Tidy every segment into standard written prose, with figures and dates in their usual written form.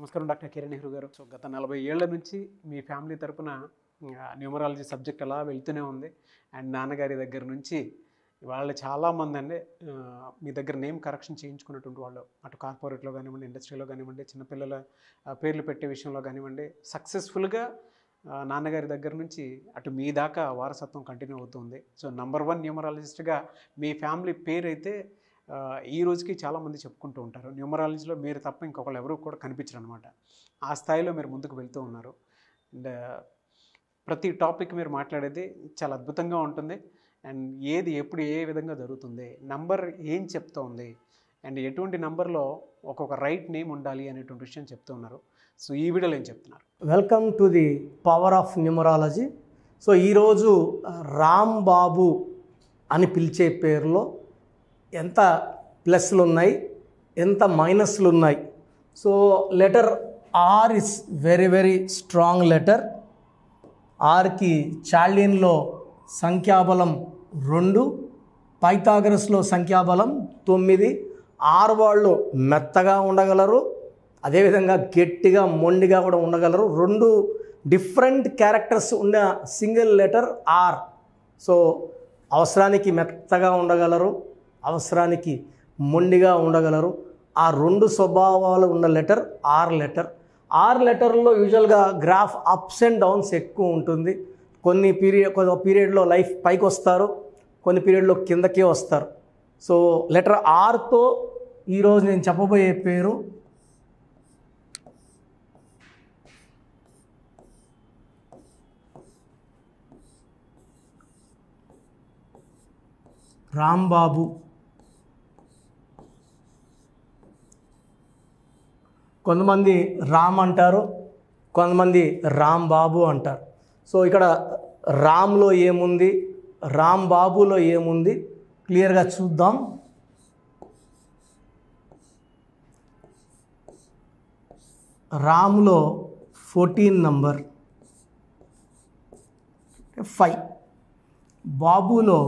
నమస్కారం డాక్టర్ కిరణ్ నెహ్రూ గారు. సో గత 40 ఏళ్ల నుంచి మీ ఫ్యామిలీ తరపున న్యూమరాలజీ సబ్జెక్ట్ అలా వెళ్తూనే ఉంది. అండ్ నాన్నగారి దగ్గర నుంచి వాళ్ళు చాలామంది అండి మీ దగ్గర నేమ్ కరెక్షన్ చేయించుకున్నటువంటి వాళ్ళు, అటు కార్పొరేట్లో కానివ్వండి, ఇండస్ట్రీలో కానివ్వండి, చిన్నపిల్లల పేర్లు పెట్టే విషయంలో కానివ్వండి, సక్సెస్ఫుల్గా నాన్నగారి దగ్గర నుంచి అటు మీ దాకా వారసత్వం కంటిన్యూ అవుతుంది. సో నంబర్ 1 న్యూమరాలజిస్ట్గా మీ ఫ్యామిలీ పేరు అయితే ఈ రోజుకి చాలామంది చెప్పుకుంటూ ఉంటారు. న్యూమరాలజీలో మీరు తప్ప ఇంకొకళ్ళు ఎవరు కూడా కనిపించరు అనమాట. ఆ స్థాయిలో మీరు ముందుకు వెళ్తూ ఉన్నారు. అండ్ ప్రతి టాపిక్ మీరు మాట్లాడేది చాలా అద్భుతంగా ఉంటుంది. అండ్ ఏది ఎప్పుడు ఏ విధంగా జరుగుతుంది, నంబర్ ఏం చెప్తోంది, అండ్ ఎటువంటి నంబర్లో ఒక్కొక్క రైట్ నేమ్ ఉండాలి అనేటువంటి విషయం చెప్తూ ఉన్నారు. సో ఈ వీడియోలో ఏం చెప్తున్నారు? Welcome to the power of numerology. So ఈరోజు రామ్ బాబు అని పిలిచే పేరులో ఎంత ప్లస్లు ఉన్నాయి, ఎంత మైనస్లు ఉన్నాయి. So letter R is very very strong letter. ఆర్కి చాల్డియన్లో సంఖ్యాబలం 2, పైథాగరస్లో సంఖ్యాబలం 9. ఆరు వాళ్ళు మెత్తగా ఉండగలరు, అదేవిధంగా గట్టిగా మొండిగా కూడా ఉండగలరు. 2 డిఫరెంట్ క్యారెక్టర్స్ ఉన్న సింగిల్ లెటర్ ఆర్. సో అవసరానికి మెత్తగా ఉండగలరు, అవసరానికి మొండిగా ఉండగలరు. ఆ 2 స్వభావాలు ఉన్న లెటర్ ఆర్ లెటర్. ఆర్ లెటర్లో యూజువల్గా గ్రాఫ్ అప్స్ అండ్ డౌన్స్ ఎక్కువ ఉంటుంది. కొన్ని పీరియడ్లో లైఫ్ పైకి వస్తారు, కొన్ని పీరియడ్లో కిందకే వస్తారు. సో లెటర్ ఆర్తో ఈరోజు నేను చెప్పబోయే పేరు రాంబాబు. కొంతమంది రామ్ అంటారు, కొంతమంది రాంబాబు అంటారు. సో ఇక్కడ రామ్లో ఏముంది, రాంబాబులో ఏముంది క్లియర్గా చూద్దాం. రామ్లో 14 నంబర్ 5, బాబులో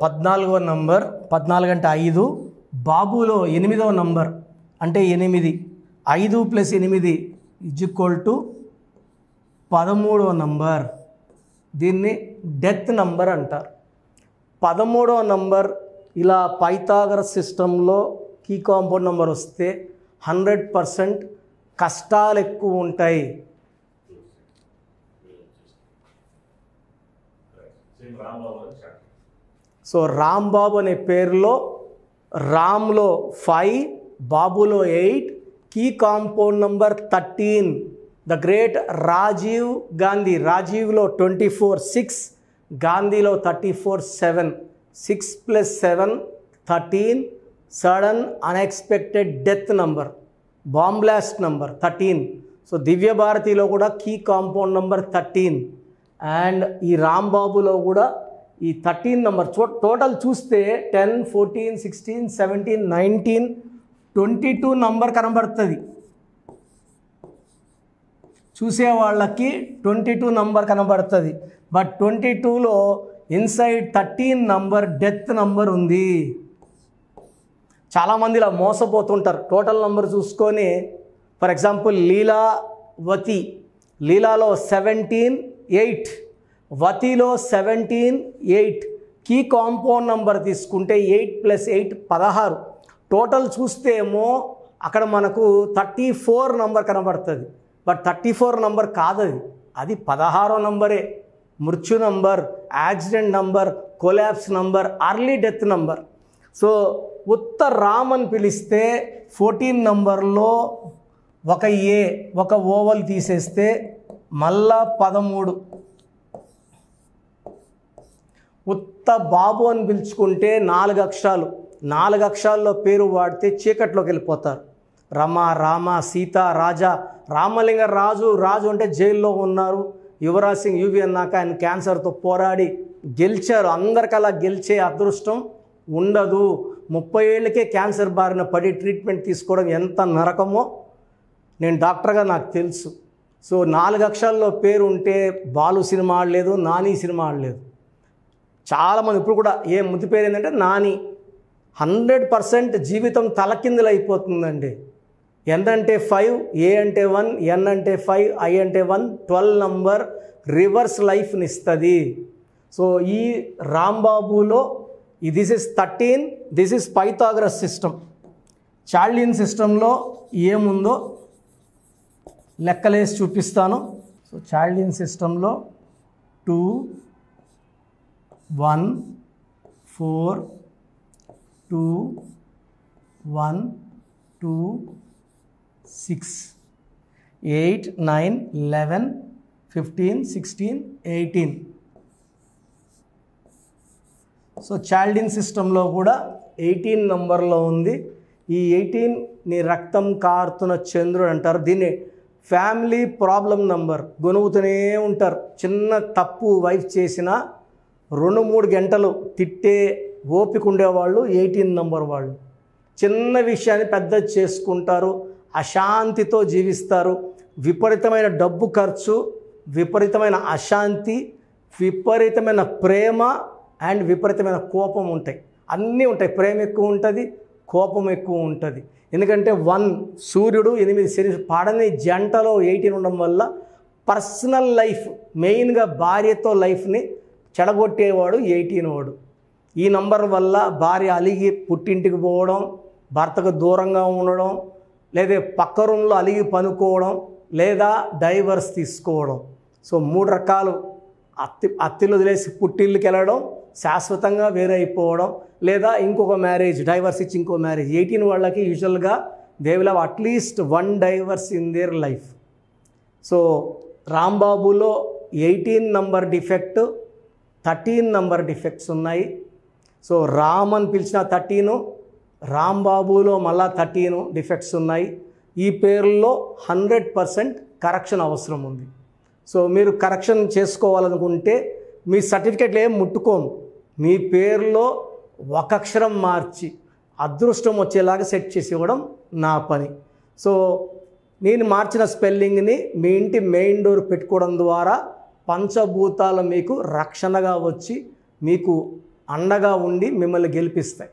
14వ నంబర్, 14 అంటే 5, బాబులో 8వ నంబర్ అంటే 8, 5 + 8 = 13వ నంబర్. దీన్ని డెత్ నంబర్ అంటారు. 13వ నంబర్ ఇలా పైథాగరస్ సిస్టంలో కీ కాంపౌండ్ నెంబర్ వస్తే 100% కష్టాలు ఎక్కువ ఉంటాయి. సో రాంబాబు అనే పేరులో రామ్లో 5, బాబులో 8, key compound number 13. The great Rajiv Gandhi, రాజీవ్లో 24, 6, గాంధీలో 34, 7. 6 + 7 13, sudden unexpected death number, bomb blast number 13. So Divya భారతిలో కూడా కీ కాంపౌండ్ నంబర్ 13. అండ్ ఈ రాంబాబులో కూడా ఈ 13 నంబర్ టోటల్ చూస్తే 10, 14, 16, 17, 19, 22 నంబర్ కనబడుతుంది. చూసే వాళ్ళకి 22 నంబర్ కనబడుతుంది. బట్ 22లో ఇన్సైడ్ 13 నంబర్ డెత్ నంబర్ ఉంది. చాలామంది ఇలా మోసపోతుంటారు. టోటల్ నంబర్ చూసుకొని, ఫర్ ఎగ్జాంపుల్ లీలావతి, లీలాలో 17, 8, వతిలో 17, 8, కీ కాంపౌండ్ నంబర్ తీసుకుంటే 8 + 8 16. టోటల్ చూస్తే ఏమో అక్కడ మనకు 34 నంబర్ కనబడుతుంది. బట్ 34 నంబర్ కాదది, అది 16వ నంబరే. మృత్యు number, accident number, collapse number, early death number. So ఉత్త రామ్ అని పిలిస్తే 14 నంబర్లో ఒక ఏ, ఒక ఓవల్ తీసేస్తే మళ్ళా 13. ఉత్త బాబు అని పిలుచుకుంటే 4 అక్షరాలు, 4 అక్షరాల్లో పేరు వాడితే చీకట్లోకి వెళ్ళిపోతారు. రమ, రామ, సీత, రాజా. రామలింగ రాజు, రాజు అంటే జైల్లో ఉన్నారు. యువరాజ్ సింగ్ యూవి అన్నాక ఆయన క్యాన్సర్తో పోరాడి గెలిచారు. అందరికలా గెలిచే అదృష్టం ఉండదు. 30 ఏళ్ళకే క్యాన్సర్ బారిన పడి ట్రీట్మెంట్ తీసుకోవడం ఎంత నరకమో నేను డాక్టర్గా నాకు తెలుసు. సో 4 అక్షరాల్లో పేరు ఉంటే బాలు సినిమా ఆడలేదు, నాని సినిమా ఆడలేదు. చాలామంది ఇప్పుడు కూడా ముద్దు పేరు ఏంటంటే నాని. 100% జీవితం తలకిందులైపోతుందండి. ఎన్ అంటే 5, ఏ అంటే 1, ఎన్ అంటే 5, ఐ అంటే 1, 12 నంబర్ రివర్స్ లైఫ్ని ఇస్తుంది. సో ఈ రాంబాబులో this is 13, this is Pythagoras system. చార్లియన్ సిస్టంలో ఏముందో లెక్కలేసి చూపిస్తాను. సో చార్లియన్ సిస్టంలో 2, 1, 4, 2, 1, 2, 6, 8, 9, 11, 15, 16, 18. సో చాల్డిన్ సిస్టంలో కూడా 18 నంబర్లో ఉంది. ఈ 18ని రక్తం కారుతున్న చంద్రుడు అంటారు. దీన్ని ఫ్యామిలీ ప్రాబ్లం నంబర్. గొనుగుతూనే ఉంటారు. చిన్న తప్పు వైఫ్ చేసినా 2-3 గంటలు తిట్టే ఓపిక ఉండేవాళ్ళు 18 నంబర్ వాళ్ళు. చిన్న విషయాన్ని పెద్ద చేసుకుంటారు, అశాంతితో జీవిస్తారు. విపరీతమైన డబ్బు ఖర్చు, విపరీతమైన అశాంతి, విపరీతమైన ప్రేమ అండ్ విపరీతమైన కోపం ఉంటాయి. అన్నీ ఉంటాయి. ప్రేమ ఎక్కువ ఉంటుంది, కోపం ఎక్కువ ఉంటుంది. ఎందుకంటే 1 సూర్యుడు 8 శని పాడని జంటలో 18 ఉండడం వల్ల పర్సనల్ లైఫ్, మెయిన్గా భార్యతో లైఫ్ని చెడగొట్టేవాడు 18 వాడు. ఈ నంబర్ వల్ల భార్య అలిగి పుట్టింటికి పోవడం, భర్తకు దూరంగా ఉండడం, లేదా పక్క రూమ్లో అలిగి పనుకోవడం, లేదా డైవర్స్ తీసుకోవడం. సో 3 రకాలు. అత్తిలు వదిలేసి పుట్టిళ్ళకి వెళ్ళడం, శాశ్వతంగా వేరే అయిపోవడం, లేదా ఇంకొక మ్యారేజ్, డైవర్స్ ఇచ్చి ఇంకో మ్యారేజ్. 18 వాళ్ళకి యూజువల్గా they will have at least 1 divorce in their life. So రాంబాబులో 18 నంబర్ డిఫెక్ట్, 13 నంబర్ డిఫెక్ట్స్ ఉన్నాయి. సో రామ్ అని పిలిచిన 13, రాంబాబులో మళ్ళా 13 డిఫెక్ట్స్ ఉన్నాయి. ఈ పేర్లో 100% కరెక్షన్ అవసరం ఉంది. సో మీరు కరెక్షన్ చేసుకోవాలనుకుంటే మీ సర్టిఫికెట్లు ఏం ముట్టుకోము, మీ పేరులో ఒక అక్షరం మార్చి అదృష్టం వచ్చేలాగా సెట్ చేసి ఇవ్వడం నా పని. సో నేను మార్చిన స్పెల్లింగ్ని మీ ఇంటి మెయిన్ డోర్ పెట్టుకోవడం ద్వారా పంచభూతాలు మీకు రక్షణగా వచ్చి మీకు అండగా ఉండి మిమ్మల్ని గెలిపిస్తాయి.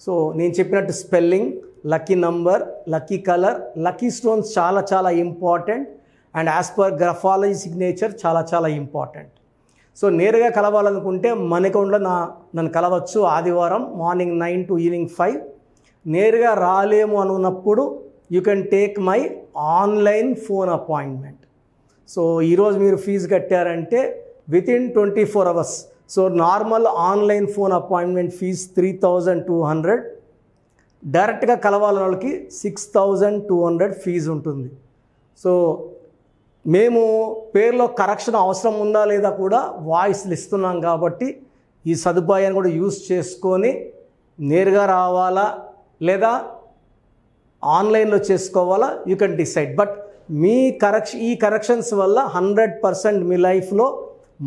సో నేను చెప్పినట్టు spelling, lucky number, lucky colour, lucky stones చాలా చాలా important. And as per graphology signature చాలా చాలా ఇంపార్టెంట్. సో నేరుగా కలవాలనుకుంటే మన అకౌంట్లో నన్ను కలవచ్చు. ఆదివారం మార్నింగ్ 9 to ఈవినింగ్ 5. నేరుగా రాలేము అనున్నప్పుడు you can take my online phone appointment. So ఈరోజు మీరు ఫీజు కట్టారంటే within 24 hours. So normal online phone appointment fees 3200. డైరెక్ట్గా కలవాలని వాళ్ళకి 6200 ఫీజు ఉంటుంది. సో మేము పేరులో కరెక్షన్ అవసరం ఉందా లేదా కూడా వాయిస్లు ఇస్తున్నాం కాబట్టి ఈ సదుపాయాన్ని కూడా యూజ్ చేసుకొని నేరుగా రావాలా లేదా ఆన్లైన్లో చేసుకోవాలా, యూ కెన్ డిసైడ్. బట్ మీ ఈ కరెక్షన్స్ వల్ల 100% మీ లైఫ్లో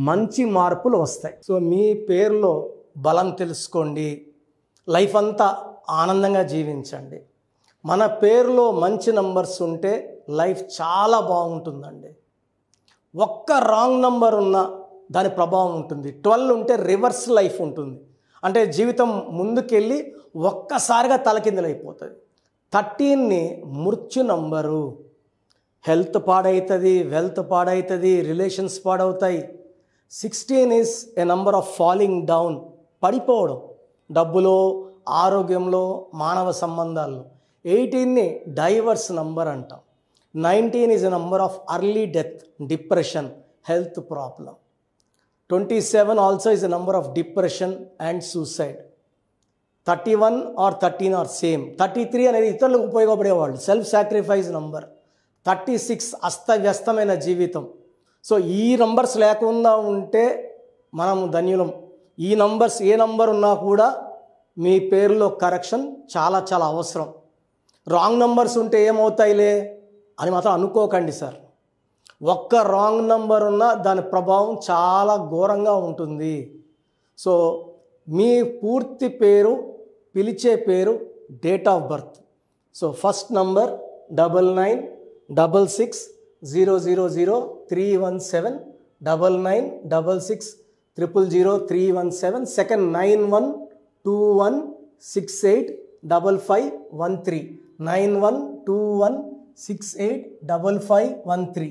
మంచి మార్పులు వస్తాయి. సో మీ పేరులో బలం తెలుసుకోండి, లైఫ్ అంతా ఆనందంగా జీవించండి. మన పేరులో మంచి నంబర్స్ ఉంటే లైఫ్ చాలా బాగుంటుందండి. ఒక్క రాంగ్ నంబర్ ఉన్నా దాని ప్రభావం ఉంటుంది. 12 ఉంటే రివర్స్ లైఫ్ ఉంటుంది, అంటే జీవితం ముందుకెళ్ళి ఒక్కసారిగా తలకిందులైపోతుంది. 13ని మృత్యు నంబరు. హెల్త్ పాడవుతుంది, వెల్త్ పాడవుతుంది, రిలేషన్స్ పాడవుతాయి. 16 is a number of falling down, పడిపోవడం, డబ్బులో, ఆరోగ్యంలో, మానవ సంబంధాల్లో. 18ని డైవర్స్ నంబర్ అంటాం. 19 is a number of early death, depression, health problem. 27 also is a number of depression and suicide. 31 or 13 or same. 33 అనేది ఇతరులకు ఉపయోగపడేవాళ్ళు, సెల్ఫ్ సాక్రిఫైస్ నంబర్. 36 అస్తవ్యస్తమైన జీవితం. సో ఈ నంబర్స్ లేకుండా ఉంటే మనం ధన్యులం. ఈ నంబర్స్ ఏ నంబర్ ఉన్నా కూడా మీ పేరులో కరెక్షన్ చాలా చాలా అవసరం. రాంగ్ నంబర్స్ ఉంటే ఏమవుతాయిలే అని మాత్రం అనుకోకండి సార్. ఒక్క రాంగ్ నంబర్ ఉన్నా దాని ప్రభావం చాలా ఘోరంగా ఉంటుంది. సో మీ పూర్తి పేరు, పిలిచే పేరు, date of birth. So first number 9966 000-317-9966-000-317, second 9121685513, 9121685513,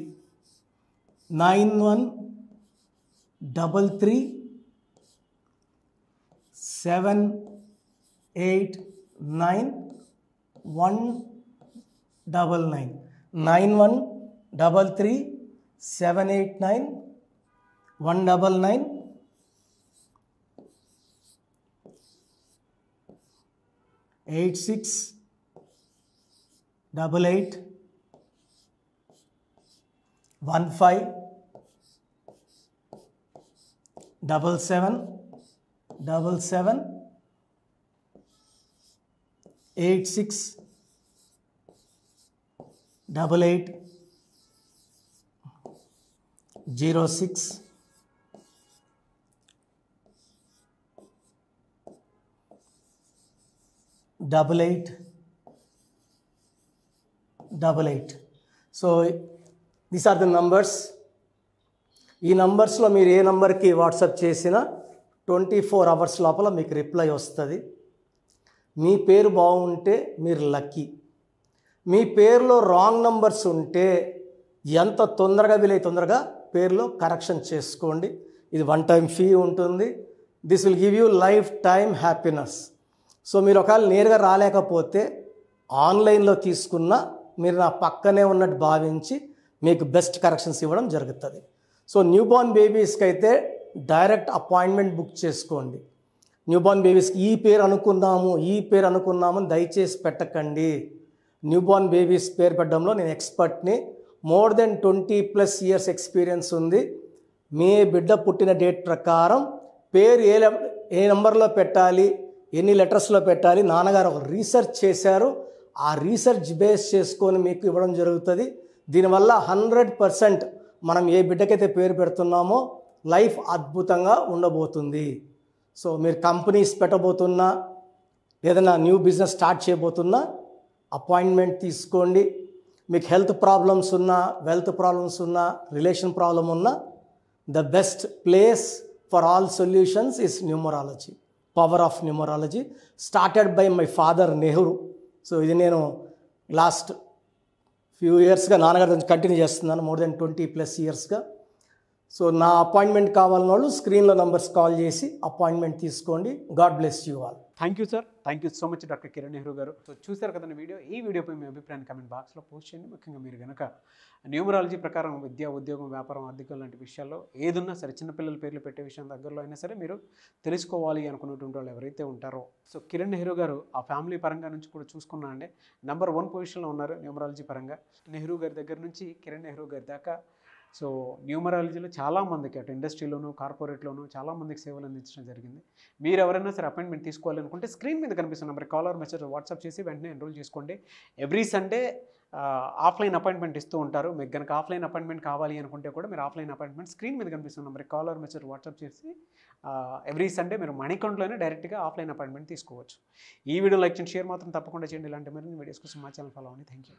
9133-789-199, 9133-789-199, 8688-15-7777, 8688-06 8888. So these are the numbers. ఈ నంబర్స్లో మీరు ఏ నంబర్కి వాట్సాప్ చేసినా 24 hours లోపల మీకు రిప్లై వస్తుంది. మీ పేరు బాగుంటే మీరు లక్కీ. మీ పేరులో రాంగ్ నంబర్స్ ఉంటే ఎంత తొందరగా వీలైతే తొందరగా పేరులో కరెక్షన్ చేసుకోండి. ఇది 1 time ఫీ ఉంటుంది. This will give you life time happiness. So మీరు ఒకవేళ నేరుగా రాలేకపోతే ఆన్లైన్లో తీసుకున్న మీరు నా పక్కనే ఉన్నట్టు భావించి మీకు బెస్ట్ కరెక్షన్స్ ఇవ్వడం జరుగుతుంది. సో న్యూబార్న్ బేబీస్కి అయితే డైరెక్ట్ అపాయింట్మెంట్ బుక్ చేసుకోండి. న్యూబార్న్ బేబీస్కి ఈ పేరు అనుకున్నాము దయచేసి పెట్టకండి. న్యూబార్న్ బేబీస్ పేరు పెట్టడంలో నేను ఎక్స్పర్ట్ని. మోర్ దెన్ 20+ years ఎక్స్పీరియన్స్ ఉంది. మీ బిడ్డ పుట్టిన డేట్ ప్రకారం పేరు ఏ నెంబర్లో పెట్టాలి, ఎన్ని లెటర్స్లో పెట్టాలి, నాన్నగారు ఒక రీసెర్చ్ చేశారు. ఆ రీసెర్చ్ బేస్ చేసుకొని మీకు ఇవ్వడం జరుగుతుంది. దీనివల్ల 100% మనం ఏ బిడ్డకైతే పేరు పెడుతున్నామో లైఫ్ అద్భుతంగా ఉండబోతుంది. సో మీరు కంపెనీస్ పెట్టబోతున్నా, ఏదైనా న్యూ బిజినెస్ స్టార్ట్ చేయబోతున్నా అపాయింట్మెంట్ తీసుకోండి. మీకు హెల్త్ ప్రాబ్లమ్స్ ఉన్నా, వెల్త్ ప్రాబ్లమ్స్ ఉన్నా, రిలేషన్ ప్రాబ్లం ఉన్నా, the best place for all solutions is numerology. Power of numerology started by my father Nehru. So ఇది నేను లాస్ట్ ఫ్యూ ఇయర్స్గా నాన్నగారి నుంచి కంటిన్యూ చేస్తున్నాను, మోర్ దెన్ 20+ yearsగా. సో నా అపాయింట్మెంట్ కావాలన్న వాళ్ళు స్క్రీన్లో నంబర్స్ కాల్ చేసి అపాయింట్మెంట్ తీసుకోండి. God bless you all. Thank you sir. Thank you so much doctor Kiran Nehru గారు. సో చూశారు కదండి వీడియో. ఈ వీడియోపై మీ అభిప్రాయాన్ని కమెంట్ బాక్స్లో పోస్ట్ చేయండి. ముఖ్యంగా మీరు కనుక న్యూమరాలజీ ప్రకారం విద్య, ఉద్యోగం, వ్యాపారం, ఆర్థికం లాంటి విషయాల్లో ఏదున్నా సరే, చిన్నపిల్లల పేర్లు పెట్టే విషయం దగ్గరలో అయినా సరే మీరు తెలుసుకోవాలి అనుకున్నటువంటి వాళ్ళు ఎవరైతే ఉంటారో, సో కిరణ్ నెహ్రూ గారు ఆ ఫ్యామిలీ పరంగా నుంచి కూడా చూసుకున్నా అండి నెంబర్ 1 పొజిషన్లో ఉన్నారు న్యూమరాలజీ పరంగా. నెహ్రూ గారి దగ్గర నుంచి కిరణ్ నెహ్రూ గారి దాకా సో న్యూమరాలజీలో చాలామందికి అటు ఇండస్ట్రీలోను, కార్పొరేట్లోను చాలామందికి సేవలు అందించడం జరిగింది. మీరు ఎవరైనా సరే అపాయింట్మెంట్ తీసుకోవాలనుకుంటే స్క్రీన్ మీద కనిపిస్తున్న number call or message WhatsApp చేసి వెంటనే ఎన్రోల్ చేసుకోండి. ఎవ్రీ సండే ఆఫ్లైన్ అపాయింట్మెంట్ ఇస్తూ ఉంటారు. మీకు కనుక ఆఫ్లైన్ అపాయింట్మెంట్ కావాలి అనుకుంటే కూడా మీరు ఆఫ్లైన్ అపాయింట్మెంట్ స్క్రీన్ మీద కనిపిస్తున్న number call or message WhatsApp చేసి ఎవ్రీ సండే మీరు మణికంట్లోనే డైరెక్ట్గా ఆఫ్లైన్ అపాయింట్మెంట్ తీసుకోవచ్చు. ఈ వీడియో లైక్ చేయండి, షేర్ మాత్రం తప్పకుండా చేయండి. ఇలాంటి మరిన్ని వీడియోస్ కోసం మా ఛానల్ ఫాలో అవ్వండి. Thank you.